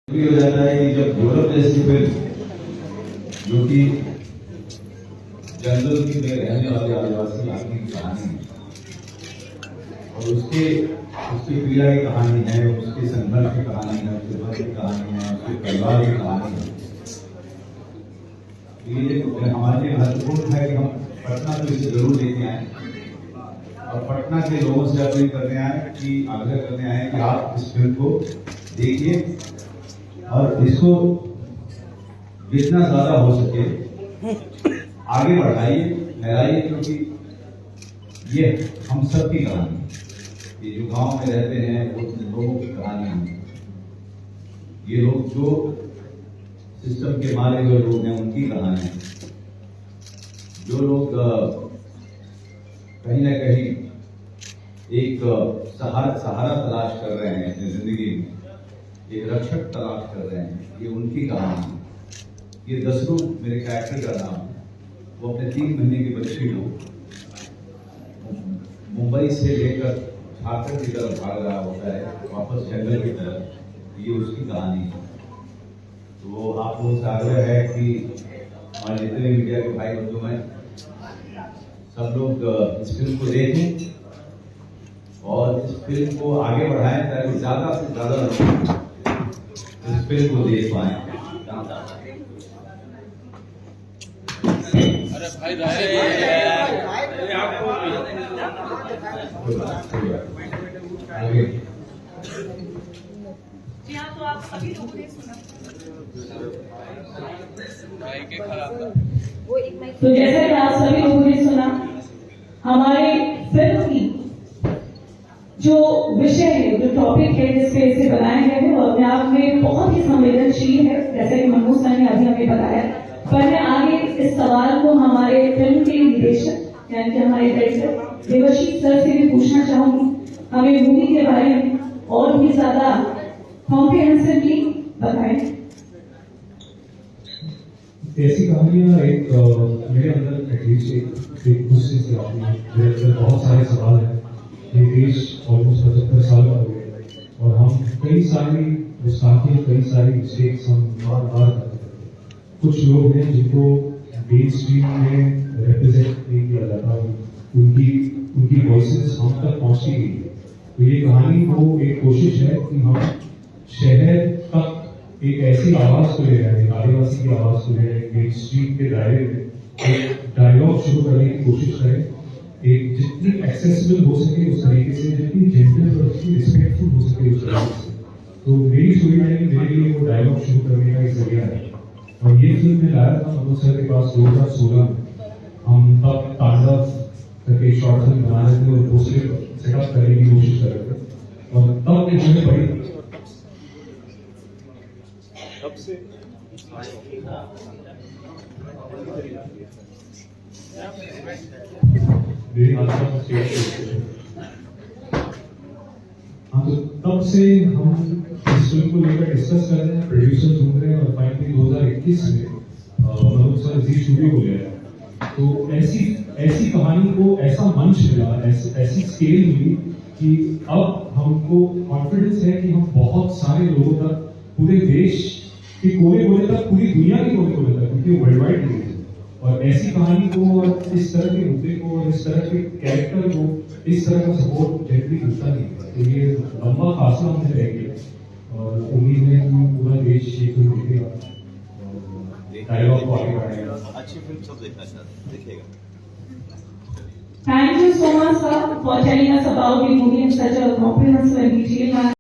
हो जाता है कि जब यूरोप जैसी फिल्म जो कि जंगल की में रहने वाले आदिवासी आदमी की कहानी है और उसकी पीड़ा की कहानी है, उसके संघर्ष की कहानी है, उसके दुख की कहानी है, उसके परिवार की कहानी है। ये हमारे लिए महत्वपूर्ण है कि हम पटना को इसे जरूर लेके आए और पटना के लोगों से अपील करने आए कि आग्रह करने आए कि आप इस फिल्म को देखिए और इसको जितना ज्यादा हो सके आगे बढ़ाइए, फैलाइए, क्योंकि ये हम सब की कहानी है। ये जो गांव में रहते हैं वो लोगों की कहानी है। ये लोग जो सिस्टम के मारे हुए लोग हैं उनकी कहानी है। जो लोग कहीं ना कहीं एक सहारा तलाश कर रहे हैं अपनी जिंदगी में, एक रक्षक तलाश कर रहे हैं, ये उनकी कहानी है। ये दसरू मेरे कैरेक्टर का नाम है। वो अपने 3 महीने की बच्ची को मुंबई से लेकर झारखंड की तरफ भाग रहा होता है, वापस जंगल की तरफ। ये उसकी कहानी है। तो आप लोगों से आग्रह है कि हमारे जितने मीडिया के भाई बंधु हैं सब लोग इस फिल्म को देखें और इस फिल्म को आगे बढ़ाएं ताकि ज्यादा से ज्यादा लोग इस फिल्म को देख पाए। अरे भाई जी हाँ, तो आप सभी लोगों ने सुना। तो जैसे कि आप सभी लोगों ने सुना, हमारे फिल्म की जो विषय है, जो टॉपिक है जिसपे इसे बनाया गया है, वो अपने आप में बहुत ही संवेदनशील है, जैसे कि मनमोहन सर ने अभी हमें बताया। पर मैं आगे इस सवाल को हमारे फिल्म के निर्देशक यानी कि हमारे डायरेक्टर देवाशीष सर से भी पूछना चाहूंगी। हमें मूवी के बारे में और भी ज्यादा कॉम्प्रिहेंसिवली बताएं। ऐसी कहानियां एक मेरे अंदर एटलीस्ट एक गुस्से से आती है। मेरे अंदर बहुत सारे सवाल हैं। ये देश ऑलमोस्ट 75 साल का हो गया और हम कई सारी गुस्ताखियां, कई सारी मिस्टेक्स हम बार करते हैं। कुछ लोग हैं जिनको मेन स्ट्रीम में रिप्रेजेंट नहीं किया जाता, उनकी वॉइसेस हम तक पहुंची गई है। तो ये कहानी को एक कोशिश है कि हम शहर तक एक ऐसी आवाज को ले आए, आदिवासी की आवाज को ले आए, मेन स्ट्रीम के दायरे में एक डायलॉग शुरू करने की कोशिश करें, एक जितनी एक्सेसिबल हो सके उस तरीके से, जितनी जेंटल और जितनी रिस्पेक्टफुल हो सके उस तरीके से। तो मेरी स्टोरी लाइन मेरे लिए वो डायलॉग शुरू करने का एक जरिया है। और ये फिल्म मैं लाया था मनोज सर के पास 2016 में। हम तब तांडव करके शॉर्ट फिल्म बना रहे थे और दूसरे सेटअप करने की कोशिश कर रहे थे और तब एक हमें बड़ी मेरी हाँ, तो तब से हम इस फिल्म को लेकर डिस्कस कर रहे हैं, प्रोड्यूसर ढूंढ रहे हैं और फाइनली 2021 में मनोज सर जी स्टूडियो को ले आए। तो ऐसी कहानी को ऐसा मंच मिला, ऐसी स्केल मिली कि अब हमको कॉन्फिडेंस है कि हम बहुत सारे लोगों तक, पूरे देश के कोने कोने तक, पूरी दुनिया के कोने कोने तक, क्योंकि वर्ल्ड वाइड रिलीज है और ऐसी कहानी को और इस तरह के मुद्दे को और इस तरह के कैरेक्टर को इस तरह का सपोर्ट जनरली मिलता नहीं है। तो ये लंबा फासला हमने रह गया और उम्मीद है कि पूरा देश ये फिल्म देखेगा और डायलॉग को आगे बढ़ाएगा। अच्छी फिल्म सब देखना चाहते देखिएगा। Thank you so much, sir, for telling us about the movie in such a comprehensive and detailed manner.